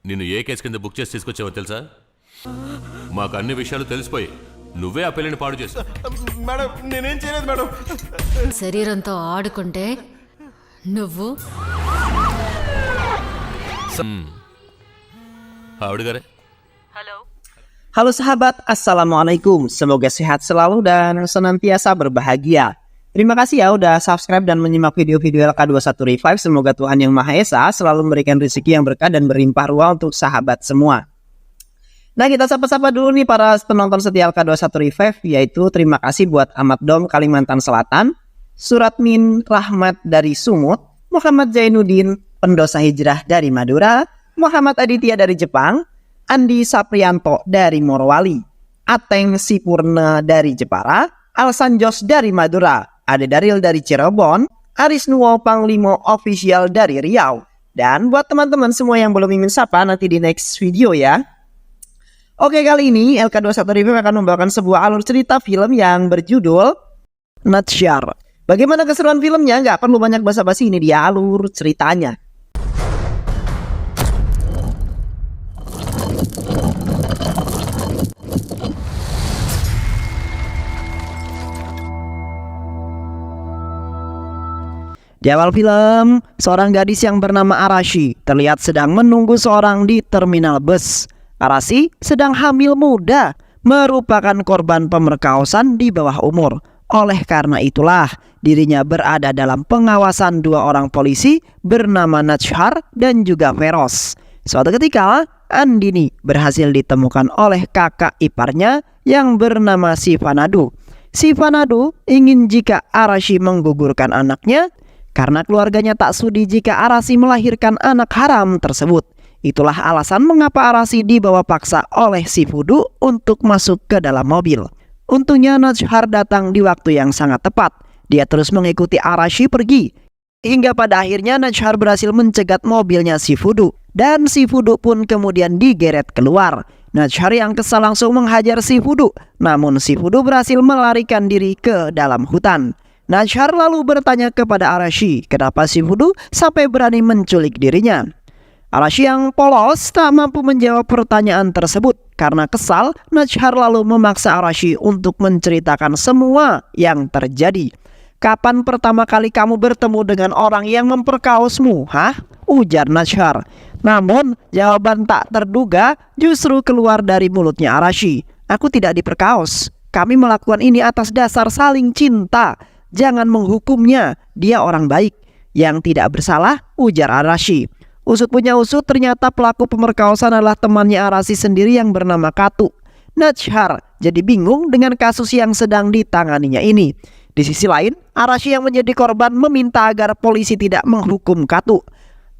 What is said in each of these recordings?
నిన్ను ఏ కేసు కింద బుక్ చేసి తీసుకొచ్చావో తెలుసా? మాకు అన్ని విషయాలు తెలిసిపోయి నువ్వే ఆ పెళ్లిని పాడు చేసావు. మేడం నేనేం చేయలేదు మేడం. శరీరంతో ఆడుకుంటే నువ్వు ఆవిడ గారే. Halo sahabat, Assalamualaikum. Semoga sehat selalu dan senantiasa berbahagia. Terima kasih ya udah subscribe dan menyimak video-video LK21 Revive. Semoga Tuhan Yang Maha Esa selalu memberikan rezeki yang berkah dan berlimpah ruah untuk sahabat semua. Nah, kita sapa-sapa dulu nih para penonton setia LK21 Revive, yaitu terima kasih buat Ahmad Dom Kalimantan Selatan, Suratmin Rahmat dari Sumut, Muhammad Zainuddin pendosa hijrah dari Madura, Muhammad Aditya dari Jepang, Andi Saprianto dari Morowali, Ateng Sipurna dari Jepara, Alsanjos dari Madura, Ade Daril dari Cirebon, Aris Nuwo Panglimo Official dari Riau. Dan buat teman-teman semua yang belum ingin sapa, nanti di next video ya. Oke, kali ini LK21 Review akan membawakan sebuah alur cerita film yang berjudul Natsyar. Bagaimana keseruan filmnya? Nggak perlu banyak basa-basi, ini dia alur ceritanya. Di awal film, seorang gadis yang bernama Arashi terlihat sedang menunggu seorang di terminal bus. Arashi sedang hamil muda, merupakan korban pemerkosaan di bawah umur. Oleh karena itulah, dirinya berada dalam pengawasan dua orang polisi bernama Natsyar dan juga Feroz. Suatu ketika, Andini berhasil ditemukan oleh kakak iparnya yang bernama Sivanadu. Sivanadu ingin jika Arashi menggugurkan anaknya, karena keluarganya tak sudi jika Arashi melahirkan anak haram tersebut. Itulah alasan mengapa Arashi dibawa paksa oleh si Fudu untuk masuk ke dalam mobil. Untungnya Natsyar datang di waktu yang sangat tepat. Dia terus mengikuti Arashi pergi. Hingga pada akhirnya Natsyar berhasil mencegat mobilnya si Fudu. Dan si Fudu pun kemudian digeret keluar. Natsyar yang kesal langsung menghajar si Fudu. Namun si Fudu berhasil melarikan diri ke dalam hutan. Natsyar lalu bertanya kepada Arashi, kenapa si Fudu sampai berani menculik dirinya. Arashi yang polos tak mampu menjawab pertanyaan tersebut. Karena kesal, Natsyar lalu memaksa Arashi untuk menceritakan semua yang terjadi. Kapan pertama kali kamu bertemu dengan orang yang memperkaosmu? Hah? Ujar Natsyar. Namun, jawaban tak terduga justru keluar dari mulutnya Arashi. Aku tidak diperkaos. Kami melakukan ini atas dasar saling cinta. Jangan menghukumnya, dia orang baik yang tidak bersalah, ujar Arashi. Usut punya usut, ternyata pelaku pemerkosaan adalah temannya Arashi sendiri yang bernama Katu. Natsyar jadi bingung dengan kasus yang sedang ditanganinya ini. Di sisi lain, Arashi yang menjadi korban meminta agar polisi tidak menghukum Katu.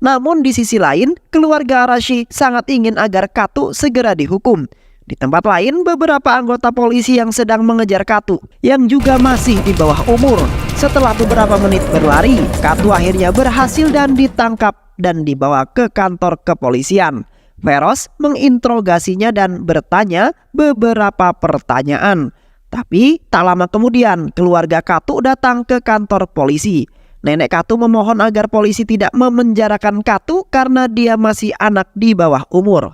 Namun di sisi lain, keluarga Arashi sangat ingin agar Katu segera dihukum. Di tempat lain, beberapa anggota polisi yang sedang mengejar Katu yang juga masih di bawah umur. Setelah beberapa menit berlari, Katu akhirnya berhasil dan ditangkap dan dibawa ke kantor kepolisian. Feroz menginterogasinya dan bertanya beberapa pertanyaan. Tapi tak lama kemudian, keluarga Katu datang ke kantor polisi. Nenek Katu memohon agar polisi tidak memenjarakan Katu karena dia masih anak di bawah umur.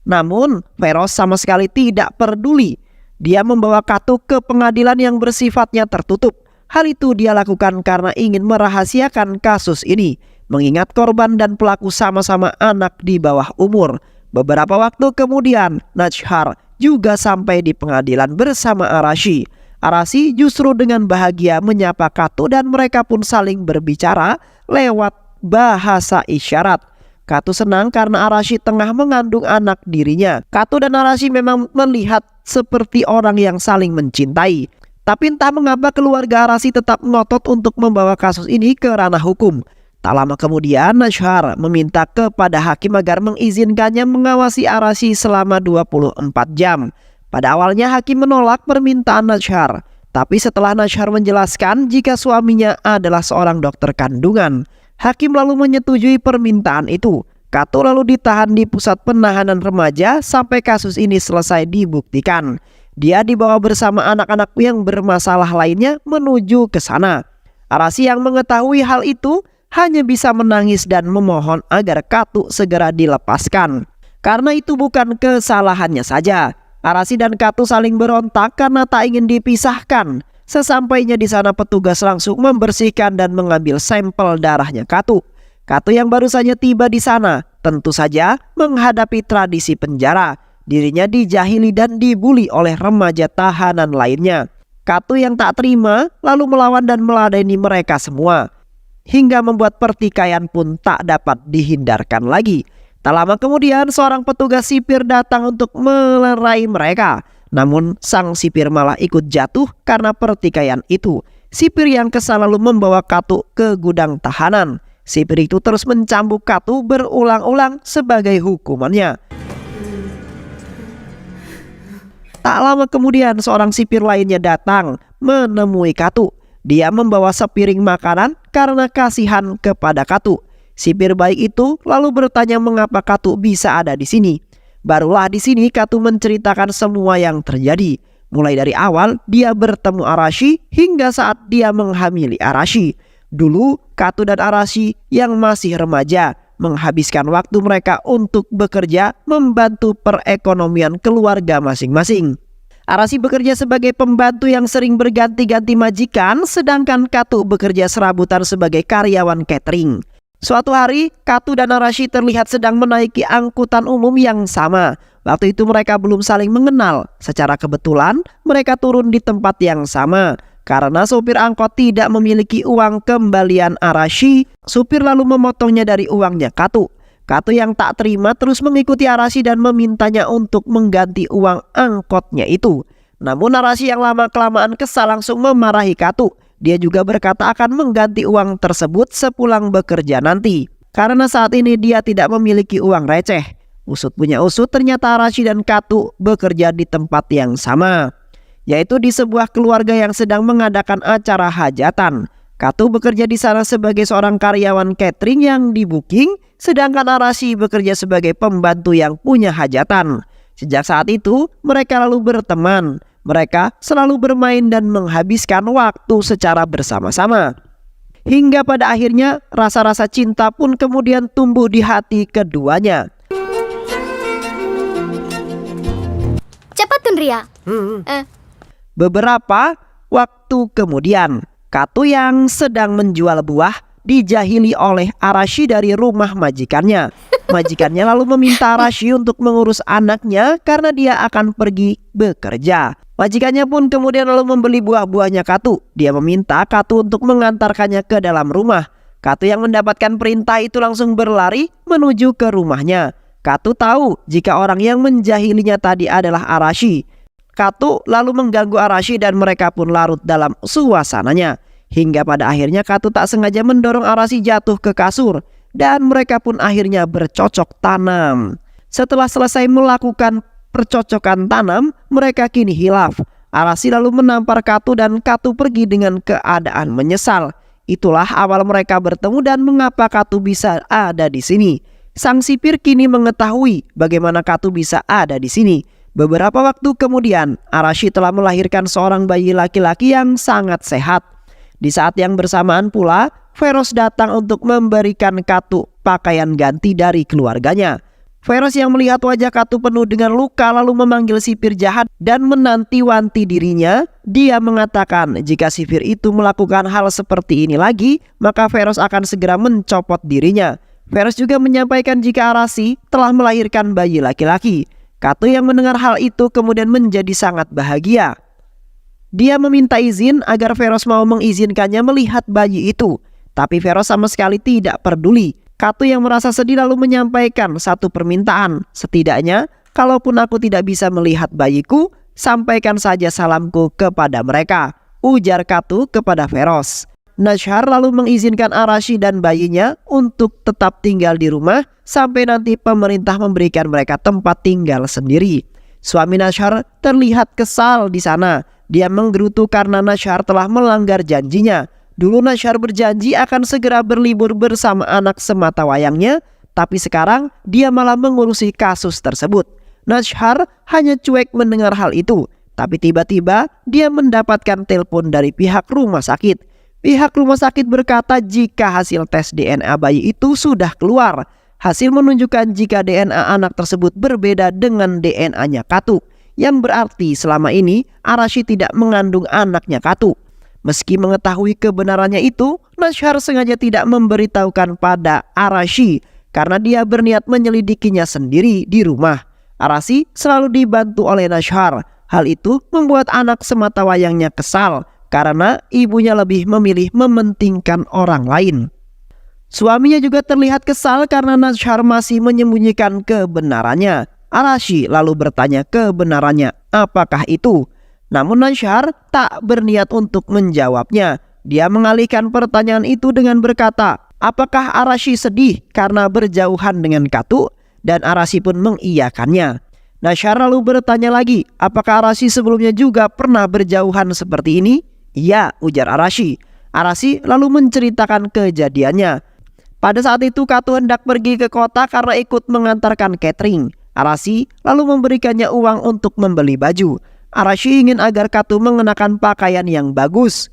Namun, Feroz sama sekali tidak peduli. Dia membawa Katu ke pengadilan yang bersifatnya tertutup. Hal itu dia lakukan karena ingin merahasiakan kasus ini, mengingat korban dan pelaku sama-sama anak di bawah umur. Beberapa waktu kemudian, Natsyar juga sampai di pengadilan bersama Arashi. Arashi justru dengan bahagia menyapa Katu dan mereka pun saling berbicara lewat bahasa isyarat. Katu senang karena Arashi tengah mengandung anak dirinya. Katu dan Arashi memang melihat seperti orang yang saling mencintai. Tapi entah mengapa keluarga Arashi tetap ngotot untuk membawa kasus ini ke ranah hukum. Tak lama kemudian, Natsyar meminta kepada hakim agar mengizinkannya mengawasi Arashi selama 24 jam. Pada awalnya hakim menolak permintaan Natsyar. Tapi setelah Natsyar menjelaskan jika suaminya adalah seorang dokter kandungan, hakim lalu menyetujui permintaan itu. Katu lalu ditahan di pusat penahanan remaja sampai kasus ini selesai dibuktikan. Dia dibawa bersama anak-anak yang bermasalah lainnya menuju ke sana. Arashi yang mengetahui hal itu hanya bisa menangis dan memohon agar Katu segera dilepaskan. Karena itu bukan kesalahannya saja. Arasi dan Katu saling berontak karena tak ingin dipisahkan. Sesampainya di sana petugas langsung membersihkan dan mengambil sampel darahnya Katu. Katu yang baru saja tiba di sana tentu saja menghadapi tradisi penjara. Dirinya dijahili dan dibuli oleh remaja tahanan lainnya. Katu yang tak terima lalu melawan dan meladeni mereka semua. Hingga membuat pertikaian pun tak dapat dihindarkan lagi. Tak lama kemudian seorang petugas sipir datang untuk melerai mereka. Namun sang sipir malah ikut jatuh karena pertikaian itu. Sipir yang kesal lalu membawa Katu ke gudang tahanan. Sipir itu terus mencambuk Katu berulang-ulang sebagai hukumannya. Tak lama kemudian seorang sipir lainnya datang menemui Katu. Dia membawa sepiring makanan karena kasihan kepada Katu. Sipir baik itu lalu bertanya mengapa Katu bisa ada di sini. Barulah di sini Katu menceritakan semua yang terjadi. Mulai dari awal dia bertemu Arashi hingga saat dia menghamili Arashi. Dulu Katu dan Arashi yang masih remaja menghabiskan waktu mereka untuk bekerja membantu perekonomian keluarga masing-masing. Arashi bekerja sebagai pembantu yang sering berganti-ganti majikan, sedangkan Katu bekerja serabutan sebagai karyawan catering. Suatu hari, Katu dan Arashi terlihat sedang menaiki angkutan umum yang sama. Waktu itu mereka belum saling mengenal. Secara kebetulan, mereka turun di tempat yang sama. Karena sopir angkot tidak memiliki uang kembalian Arashi, supir lalu memotongnya dari uangnya Katu. Katu yang tak terima terus mengikuti Arashi dan memintanya untuk mengganti uang angkotnya itu. Namun Arashi yang lama-kelamaan kesal langsung memarahi Katu. Dia juga berkata akan mengganti uang tersebut sepulang bekerja nanti. Karena saat ini dia tidak memiliki uang receh. Usut punya usut, ternyata Arashi dan Katu bekerja di tempat yang sama, yaitu di sebuah keluarga yang sedang mengadakan acara hajatan. Katu bekerja di sana sebagai seorang karyawan catering yang di-booking, sedangkan Arashi bekerja sebagai pembantu yang punya hajatan. Sejak saat itu, mereka lalu berteman. Mereka selalu bermain dan menghabiskan waktu secara bersama-sama. Hingga pada akhirnya rasa-rasa cinta pun kemudian tumbuh di hati keduanya. Cepat Tundria. Beberapa waktu kemudian, Katu yang sedang menjual buah dijahili oleh Arashi dari rumah majikannya. Majikannya lalu meminta Arashi untuk mengurus anaknya karena dia akan pergi bekerja. Majikannya pun kemudian lalu membeli buah-buahnya Katu. Dia meminta Katu untuk mengantarkannya ke dalam rumah. Katu yang mendapatkan perintah itu langsung berlari menuju ke rumahnya. Katu tahu jika orang yang menjahilinya tadi adalah Arashi. Katu lalu mengganggu Arashi dan mereka pun larut dalam suasananya. Hingga pada akhirnya Katu tak sengaja mendorong Arashi jatuh ke kasur. Dan mereka pun akhirnya bercocok tanam. Setelah selesai melakukan percocokan tanam, mereka kini hilaf. Arashi lalu menampar Katu dan Katu pergi dengan keadaan menyesal. Itulah awal mereka bertemu dan mengapa Katu bisa ada di sini. Sang sipir kini mengetahui bagaimana Katu bisa ada di sini. Beberapa waktu kemudian, Arashi telah melahirkan seorang bayi laki-laki yang sangat sehat. Di saat yang bersamaan pula, Feros datang untuk memberikan Katu pakaian ganti dari keluarganya. Feros yang melihat wajah Katu penuh dengan luka lalu memanggil sipir jahat dan menanti-wanti dirinya. Dia mengatakan jika sipir itu melakukan hal seperti ini lagi, maka Feros akan segera mencopot dirinya. Feros juga menyampaikan jika Arashi telah melahirkan bayi laki-laki. Katu yang mendengar hal itu kemudian menjadi sangat bahagia. Dia meminta izin agar Feros mau mengizinkannya melihat bayi itu. Tapi Feros sama sekali tidak peduli. Katu yang merasa sedih lalu menyampaikan satu permintaan. Setidaknya, kalaupun aku tidak bisa melihat bayiku, sampaikan saja salamku kepada mereka, ujar Katu kepada Feros. Nashar lalu mengizinkan Arashi dan bayinya untuk tetap tinggal di rumah sampai nanti pemerintah memberikan mereka tempat tinggal sendiri. Suami Nashar terlihat kesal di sana. Dia menggerutu karena Nashar telah melanggar janjinya. Dulu Nashar berjanji akan segera berlibur bersama anak sematawayangnya, tapi sekarang dia malah mengurusi kasus tersebut. Nashar hanya cuek mendengar hal itu, tapi tiba-tiba dia mendapatkan telepon dari pihak rumah sakit. Pihak rumah sakit berkata jika hasil tes DNA bayi itu sudah keluar. Hasil menunjukkan jika DNA anak tersebut berbeda dengan DNA-nya Katu, yang berarti selama ini Arashi tidak mengandung anaknya Katu. Meski mengetahui kebenarannya itu, Nashar sengaja tidak memberitahukan pada Arashi karena dia berniat menyelidikinya sendiri di rumah. Arashi selalu dibantu oleh Nashar. Hal itu membuat anak sematawayangnya kesal karena ibunya lebih memilih mementingkan orang lain. Suaminya juga terlihat kesal karena Nashar masih menyembunyikan kebenarannya. Arashi lalu bertanya kebenarannya apakah itu. Namun Nashar tak berniat untuk menjawabnya. Dia mengalihkan pertanyaan itu dengan berkata, apakah Arashi sedih karena berjauhan dengan Katu? Dan Arashi pun mengiyakannya. Nashar lalu bertanya lagi, apakah Arashi sebelumnya juga pernah berjauhan seperti ini? Iya, ujar Arashi. Arashi lalu menceritakan kejadiannya. Pada saat itu Katu hendak pergi ke kota karena ikut mengantarkan catering. Arashi lalu memberikannya uang untuk membeli baju. Arashi ingin agar Katu mengenakan pakaian yang bagus.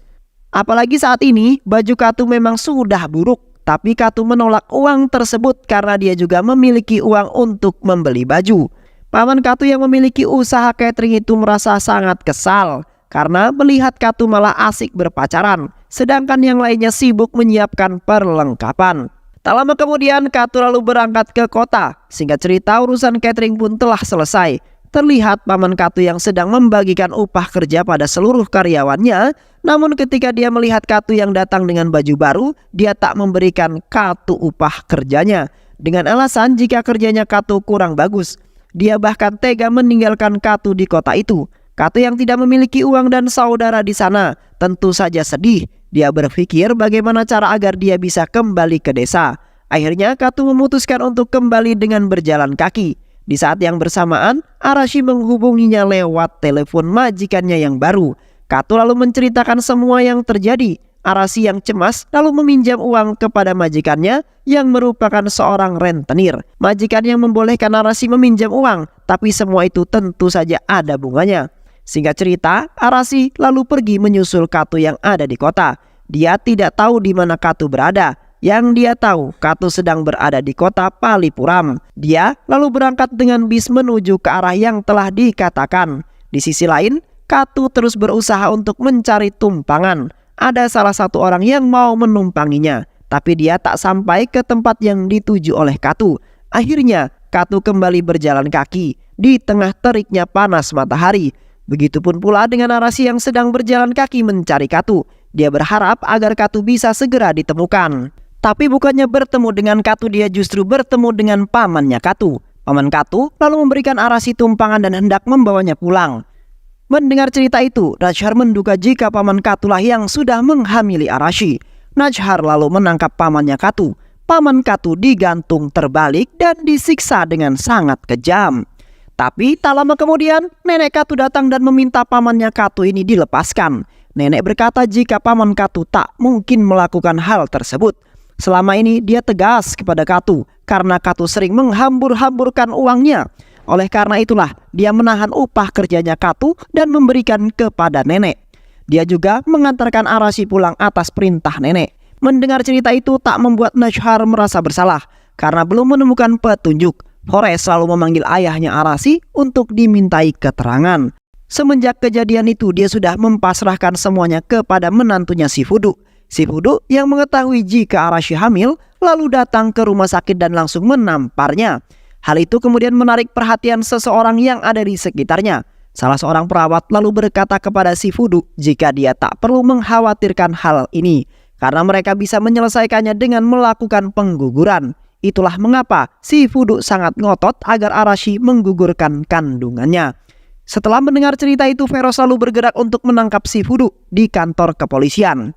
Apalagi saat ini baju Katu memang sudah buruk. Tapi Katu menolak uang tersebut karena dia juga memiliki uang untuk membeli baju. Paman Katu yang memiliki usaha catering itu merasa sangat kesal karena melihat Katu malah asik berpacaran, sedangkan yang lainnya sibuk menyiapkan perlengkapan. Tak lama kemudian Katu lalu berangkat ke kota. Singkat cerita urusan catering pun telah selesai. Terlihat paman Katu yang sedang membagikan upah kerja pada seluruh karyawannya. Namun ketika dia melihat Katu yang datang dengan baju baru, dia tak memberikan Katu upah kerjanya dengan alasan jika kerjanya Katu kurang bagus. Dia bahkan tega meninggalkan Katu di kota itu. Katu yang tidak memiliki uang dan saudara di sana tentu saja sedih. Dia berpikir bagaimana cara agar dia bisa kembali ke desa. Akhirnya Katu memutuskan untuk kembali dengan berjalan kaki. Di saat yang bersamaan, Arashi menghubunginya lewat telepon majikannya yang baru. Katu lalu menceritakan semua yang terjadi. Arashi yang cemas lalu meminjam uang kepada majikannya yang merupakan seorang rentenir. Majikan yang membolehkan Arashi meminjam uang, tapi semua itu tentu saja ada bunganya. Singkat cerita, Arashi lalu pergi menyusul Katu yang ada di kota. Dia tidak tahu di mana Katu berada. Yang dia tahu, Katu sedang berada di kota Palipuram. Dia lalu berangkat dengan bis menuju ke arah yang telah dikatakan. Di sisi lain, Katu terus berusaha untuk mencari tumpangan. Ada salah satu orang yang mau menumpanginya, tapi dia tak sampai ke tempat yang dituju oleh Katu. Akhirnya, Katu kembali berjalan kaki di tengah teriknya panas matahari. Begitupun pula dengan Arashi yang sedang berjalan kaki mencari Katu. Dia berharap agar Katu bisa segera ditemukan. Tapi bukannya bertemu dengan Katu, dia justru bertemu dengan pamannya Katu. Paman Katu lalu memberikan Arashi tumpangan dan hendak membawanya pulang. Mendengar cerita itu, Nashar menduga jika paman Katu lah yang sudah menghamili Arashi. Nashar lalu menangkap pamannya Katu. Paman Katu digantung terbalik dan disiksa dengan sangat kejam. Tapi tak lama kemudian, nenek Katu datang dan meminta pamannya Katu ini dilepaskan. Nenek berkata jika paman Katu tak mungkin melakukan hal tersebut. Selama ini dia tegas kepada Katu karena Katu sering menghambur-hamburkan uangnya. Oleh karena itulah dia menahan upah kerjanya Katu dan memberikan kepada nenek. Dia juga mengantarkan Arashi pulang atas perintah nenek. Mendengar cerita itu tak membuat Nashar merasa bersalah karena belum menemukan petunjuk. Forest selalu memanggil ayahnya Arashi untuk dimintai keterangan. Semenjak kejadian itu dia sudah mempasrahkan semuanya kepada menantunya Shifudu. Shifudu yang mengetahui jika Arashi hamil lalu datang ke rumah sakit dan langsung menamparnya. Hal itu kemudian menarik perhatian seseorang yang ada di sekitarnya. Salah seorang perawat lalu berkata kepada Shifudu jika dia tak perlu mengkhawatirkan hal ini karena mereka bisa menyelesaikannya dengan melakukan pengguguran. Itulah mengapa Shifudu sangat ngotot agar Arashi menggugurkan kandungannya. Setelah mendengar cerita itu, Vero selalu bergerak untuk menangkap Shifudu di kantor kepolisian.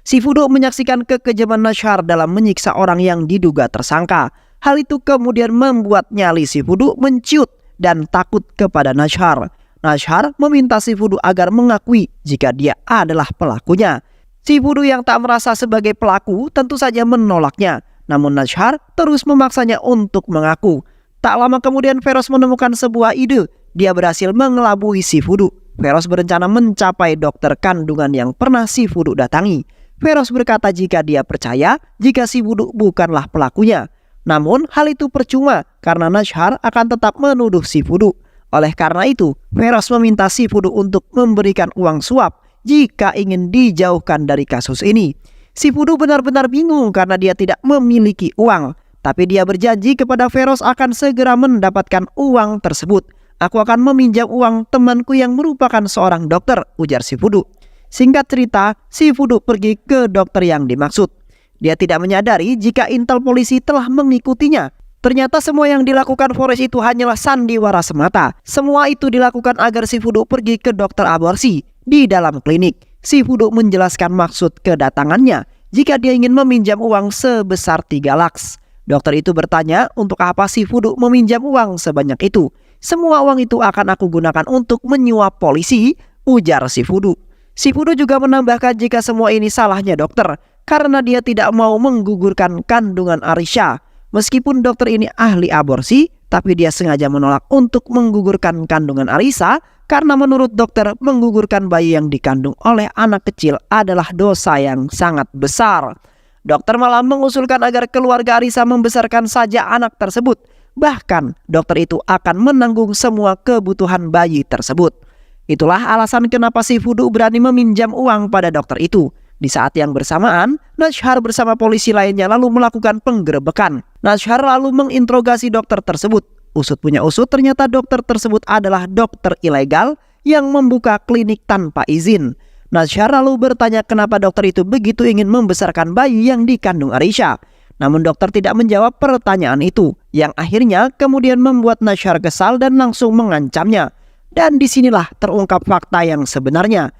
Shifudu menyaksikan kekejaman Nashar dalam menyiksa orang yang diduga tersangka. Hal itu kemudian membuat nyali Shifudu menciut dan takut kepada Nashar. Nashar meminta Shifudu agar mengakui jika dia adalah pelakunya. Shifudu yang tak merasa sebagai pelaku tentu saja menolaknya. Namun Nashar terus memaksanya untuk mengaku. Tak lama kemudian Veros menemukan sebuah ide. Dia berhasil mengelabui Shifudu. Feros berencana mencapai dokter kandungan yang pernah si Fudu datangi. Feros berkata jika dia percaya jika si Fudu bukanlah pelakunya. Namun hal itu percuma karena Nashar akan tetap menuduh si Fudu. Oleh karena itu, Feros meminta si Fudu untuk memberikan uang suap jika ingin dijauhkan dari kasus ini. Si Fudu benar-benar bingung karena dia tidak memiliki uang. Tapi dia berjanji kepada Feros akan segera mendapatkan uang tersebut. Aku akan meminjam uang temanku yang merupakan seorang dokter, ujar si Fudu. Singkat cerita, si Fudu pergi ke dokter yang dimaksud. Dia tidak menyadari jika intel polisi telah mengikutinya. Ternyata semua yang dilakukan Forest itu hanyalah sandiwara semata. Semua itu dilakukan agar si Fudu pergi ke dokter aborsi. Di dalam klinik, si Fudu menjelaskan maksud kedatangannya jika dia ingin meminjam uang sebesar 3 lakhs. Dokter itu bertanya untuk apa si Fudu meminjam uang sebanyak itu. Semua uang itu akan aku gunakan untuk menyuap polisi, ujar si Fudu. Si Fudu juga menambahkan jika semua ini salahnya dokter karena dia tidak mau menggugurkan kandungan Arisha. Meskipun dokter ini ahli aborsi, tapi dia sengaja menolak untuk menggugurkan kandungan Arisha karena menurut dokter menggugurkan bayi yang dikandung oleh anak kecil adalah dosa yang sangat besar. Dokter malah mengusulkan agar keluarga Arisha membesarkan saja anak tersebut. Bahkan dokter itu akan menanggung semua kebutuhan bayi tersebut. Itulah alasan kenapa si Fudu berani meminjam uang pada dokter itu. Di saat yang bersamaan, Nashar bersama polisi lainnya lalu melakukan penggerebekan. Nashar lalu menginterogasi dokter tersebut. Usut punya usut, ternyata dokter tersebut adalah dokter ilegal yang membuka klinik tanpa izin. Nashar lalu bertanya kenapa dokter itu begitu ingin membesarkan bayi yang dikandung Arisha. Namun dokter tidak menjawab pertanyaan itu, yang akhirnya kemudian membuat Nashar kesal dan langsung mengancamnya. Dan disinilah terungkap fakta yang sebenarnya.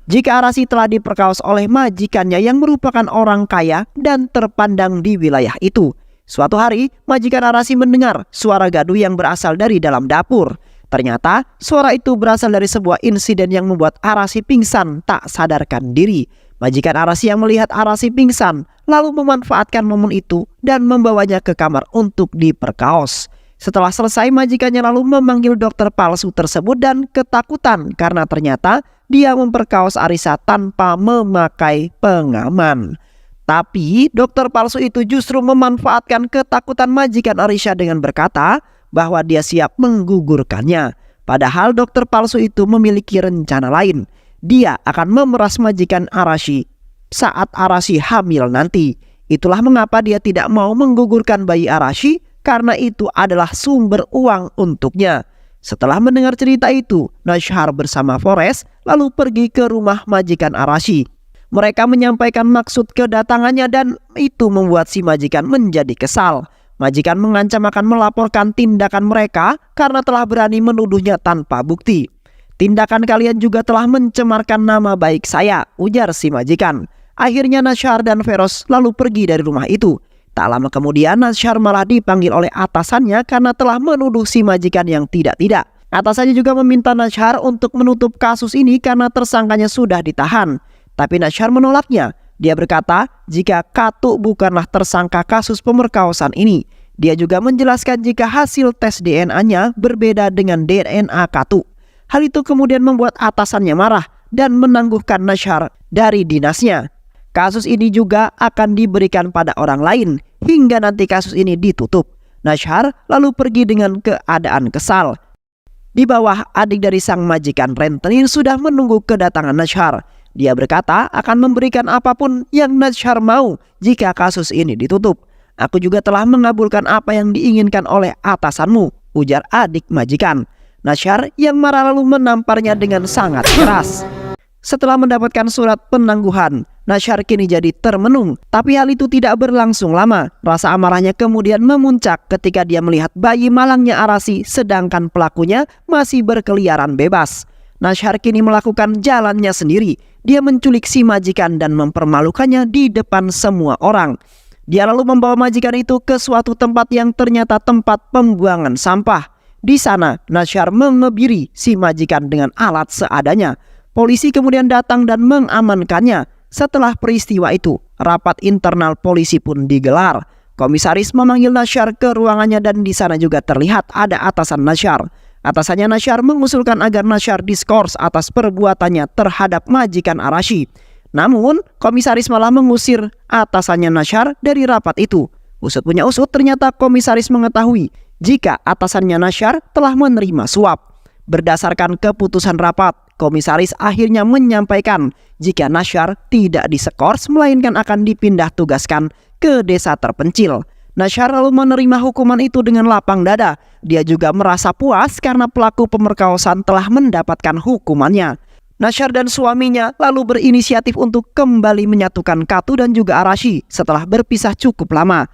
Jika Arasi telah diperkaos oleh majikannya yang merupakan orang kaya dan terpandang di wilayah itu. Suatu hari, majikan Arasi mendengar suara gaduh yang berasal dari dalam dapur. Ternyata suara itu berasal dari sebuah insiden yang membuat Arasi pingsan tak sadarkan diri. Majikan Arasi yang melihat Arasi pingsan lalu memanfaatkan momen itu dan membawanya ke kamar untuk diperkaos. Setelah selesai, majikannya lalu memanggil dokter palsu tersebut dan ketakutan karena ternyata dia memperkaos Arisha tanpa memakai pengaman. Tapi dokter palsu itu justru memanfaatkan ketakutan majikan Arisha dengan berkata bahwa dia siap menggugurkannya. Padahal dokter palsu itu memiliki rencana lain. Dia akan memeras majikan Arashi saat Arashi hamil nanti. Itulah mengapa dia tidak mau menggugurkan bayi Arashi karena itu adalah sumber uang untuknya. Setelah mendengar cerita itu, Nashar bersama Forest lalu pergi ke rumah majikan Arashi. Mereka menyampaikan maksud kedatangannya dan itu membuat si majikan menjadi kesal. Majikan mengancam akan melaporkan tindakan mereka karena telah berani menuduhnya tanpa bukti. Tindakan kalian juga telah mencemarkan nama baik saya, ujar si majikan. Akhirnya Nashar dan Feros lalu pergi dari rumah itu. Tak lama kemudian Nashar malah dipanggil oleh atasannya karena telah menuduh si majikan yang tidak-tidak. Atasannya juga meminta Nashar untuk menutup kasus ini karena tersangkanya sudah ditahan. Tapi Nashar menolaknya. Dia berkata jika Katu bukanlah tersangka kasus pemerkosaan ini. Dia juga menjelaskan jika hasil tes DNA-nya berbeda dengan DNA Katu. Hal itu kemudian membuat atasannya marah dan menangguhkan Nashar dari dinasnya. Kasus ini juga akan diberikan pada orang lain hingga nanti kasus ini ditutup. Nashar lalu pergi dengan keadaan kesal. Di bawah, adik dari sang majikan rentenir sudah menunggu kedatangan Nashar. Dia berkata akan memberikan apapun yang Nashar mau jika kasus ini ditutup. Aku juga telah mengabulkan apa yang diinginkan oleh atasanmu, ujar adik majikan. Nashar yang marah lalu menamparnya dengan sangat keras. Setelah mendapatkan surat penangguhan, Nashar kini jadi termenung. Tapi hal itu tidak berlangsung lama. Rasa amarahnya kemudian memuncak ketika dia melihat bayi malangnya Arasi sedangkan pelakunya masih berkeliaran bebas. Nashar kini melakukan jalannya sendiri. Dia menculik si majikan dan mempermalukannya di depan semua orang. Dia lalu membawa majikan itu ke suatu tempat yang ternyata tempat pembuangan sampah. Di sana, Nashar mengebiri si majikan dengan alat seadanya. Polisi kemudian datang dan mengamankannya. Setelah peristiwa itu, rapat internal polisi pun digelar. Komisaris memanggil Nashar ke ruangannya dan di sana juga terlihat ada atasan Nashar. Atasannya Nasyar mengusulkan agar Nasyar diskors atas perbuatannya terhadap majikan Arashi. Namun, komisaris malah mengusir atasannya Nasyar dari rapat itu. Usut punya usut, ternyata komisaris mengetahui jika atasannya Nasyar telah menerima suap. Berdasarkan keputusan rapat, komisaris akhirnya menyampaikan jika Nasyar tidak diskors melainkan akan dipindah tugaskan ke desa terpencil. Nasyar lalu menerima hukuman itu dengan lapang dada. Dia juga merasa puas karena pelaku pemerkosaan telah mendapatkan hukumannya. Nasyar dan suaminya lalu berinisiatif untuk kembali menyatukan Katu dan juga Arashi setelah berpisah cukup lama.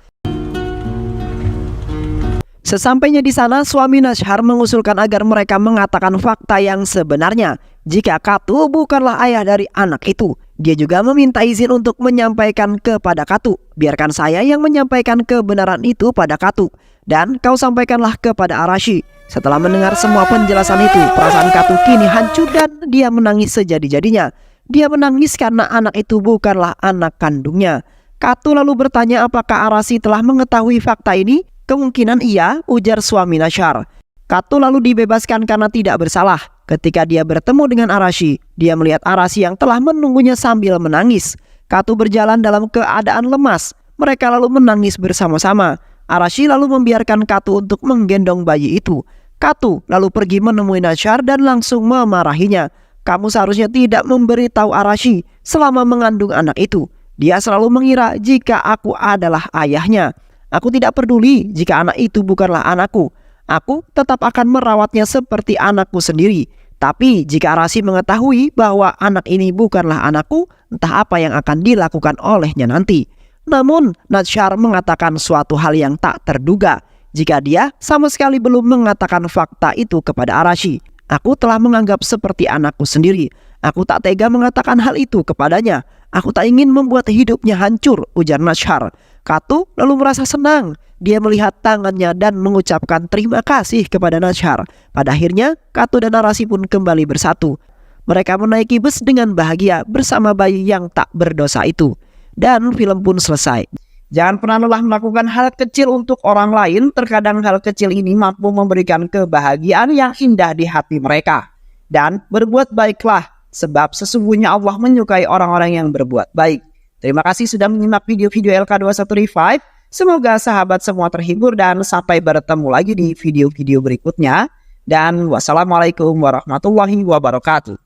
Sesampainya di sana, suami Nasyar mengusulkan agar mereka mengatakan fakta yang sebenarnya. Jika Katu bukanlah ayah dari anak itu, dia juga meminta izin untuk menyampaikan kepada Katu. Biarkan saya yang menyampaikan kebenaran itu pada Katu, dan kau sampaikanlah kepada Arashi. Setelah mendengar semua penjelasan itu, perasaan Katu kini hancur dan dia menangis sejadi-jadinya. Dia menangis karena anak itu bukanlah anak kandungnya. Katu lalu bertanya apakah Arashi telah mengetahui fakta ini. Kemungkinan iya, ujar suami Nasyar. Katu lalu dibebaskan karena tidak bersalah. Ketika dia bertemu dengan Arashi, dia melihat Arashi yang telah menunggunya sambil menangis. Katu berjalan dalam keadaan lemas. Mereka lalu menangis bersama-sama. Arashi lalu membiarkan Katu untuk menggendong bayi itu. Katu lalu pergi menemui Nasyar dan langsung memarahinya. Kamu seharusnya tidak memberitahu Arashi selama mengandung anak itu. Dia selalu mengira jika aku adalah ayahnya. Aku tidak peduli jika anak itu bukanlah anakku. Aku tetap akan merawatnya seperti anakku sendiri. Tapi jika Arashi mengetahui bahwa anak ini bukanlah anakku, entah apa yang akan dilakukan olehnya nanti. Namun Nasyar mengatakan suatu hal yang tak terduga jika dia sama sekali belum mengatakan fakta itu kepada Arashi. Aku telah menganggap seperti anakku sendiri. Aku tak tega mengatakan hal itu kepadanya. Aku tak ingin membuat hidupnya hancur, ujar Nasyar. Katu lalu merasa senang. Dia melihat tangannya dan mengucapkan terima kasih kepada Nasyar. Pada akhirnya, Katu dan Arashi pun kembali bersatu. Mereka menaiki bus dengan bahagia bersama bayi yang tak berdosa itu. Dan film pun selesai. Jangan pernah lelah melakukan hal kecil untuk orang lain. Terkadang hal kecil ini mampu memberikan kebahagiaan yang indah di hati mereka. Dan berbuat baiklah, sebab sesungguhnya Allah menyukai orang-orang yang berbuat baik. Terima kasih sudah menyimak video-video LK21 Revive. Semoga sahabat semua terhibur dan sampai bertemu lagi di video-video berikutnya. Dan wassalamualaikum warahmatullahi wabarakatuh.